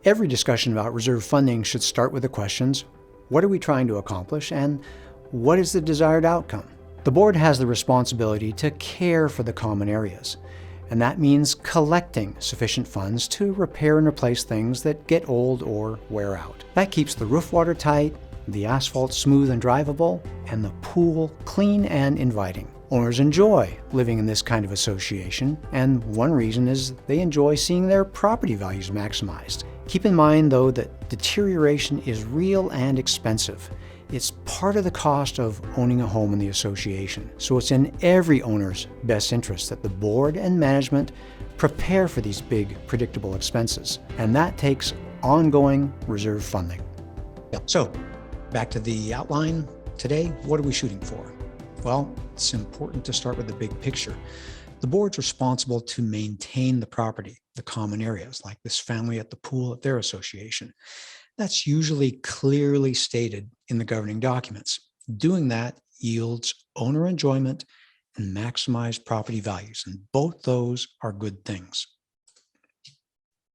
Every discussion about reserve funding should start with the questions, what are we trying to accomplish and what is the desired outcome? The board has the responsibility to care for the common areas, and that means collecting sufficient funds to repair and replace things that get old or wear out. That keeps the roof watertight, the asphalt smooth and drivable, and the pool clean and inviting. Owners enjoy living in this kind of association, and one reason is they enjoy seeing their property values maximized. Keep in mind, though, that deterioration is real and expensive. It's part of the cost of owning a home in the association, so it's in every owner's best interest that the board and management prepare for these big, predictable expenses, and that takes ongoing reserve funding. So, back to the outline today, what are we shooting for? Well, it's important to start with the big picture. The board's responsible to maintain the property, the common areas, like this family at the pool at their association. That's usually clearly stated in the governing documents. Doing that yields owner enjoyment and maximized property values, and both those are good things.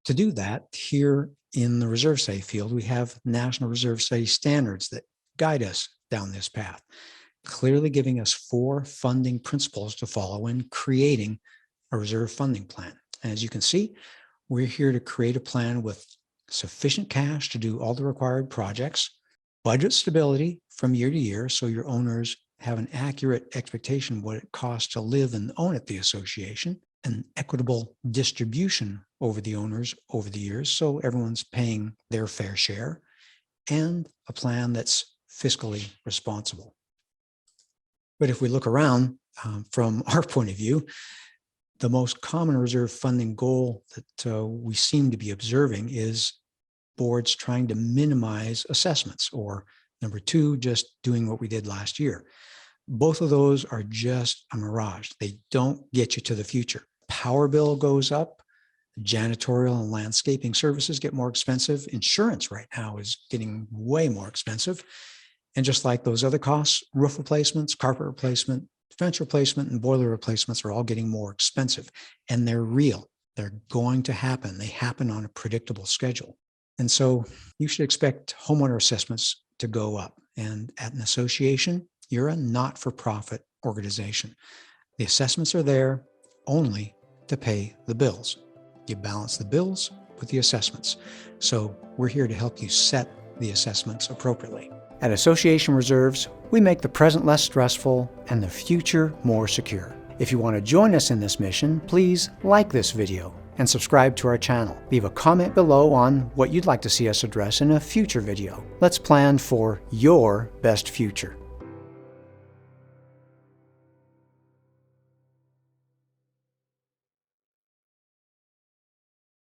To do that, here in the reserve study field, we have National Reserve Study standards that guide us down this path, clearly giving us 4 funding principles to follow in creating a reserve funding plan. And as you can see, we're here to create a plan with sufficient cash to do all the required projects, budget stability from year to year so your owners have an accurate expectation of what it costs to live and own at the association, an equitable distribution over the owners over the years so everyone's paying their fair share, and a plan that's fiscally responsible. But if we look around from our point of view, the most common reserve funding goal that we seem to be observing is boards trying to minimize assessments, or number 2, just doing what we did last year. Both of those are just a mirage. They don't get you to the future. Power bill goes up, janitorial and landscaping services get more expensive. Insurance right now is getting way more expensive. And just like those other costs, roof replacements, carpet replacement, fence replacement, and boiler replacements are all getting more expensive. And they're real. They're going to happen. They happen on a predictable schedule. And so you should expect homeowner assessments to go up. And at an association, you're a not-for-profit organization. The assessments are there only to pay the bills. You balance the bills with the assessments. So we're here to help you set the assessments appropriately. At Association Reserves, we make the present less stressful and the future more secure. If you want to join us in this mission, please like this video and subscribe to our channel. Leave a comment below on what you'd like to see us address in a future video. Let's plan for your best future.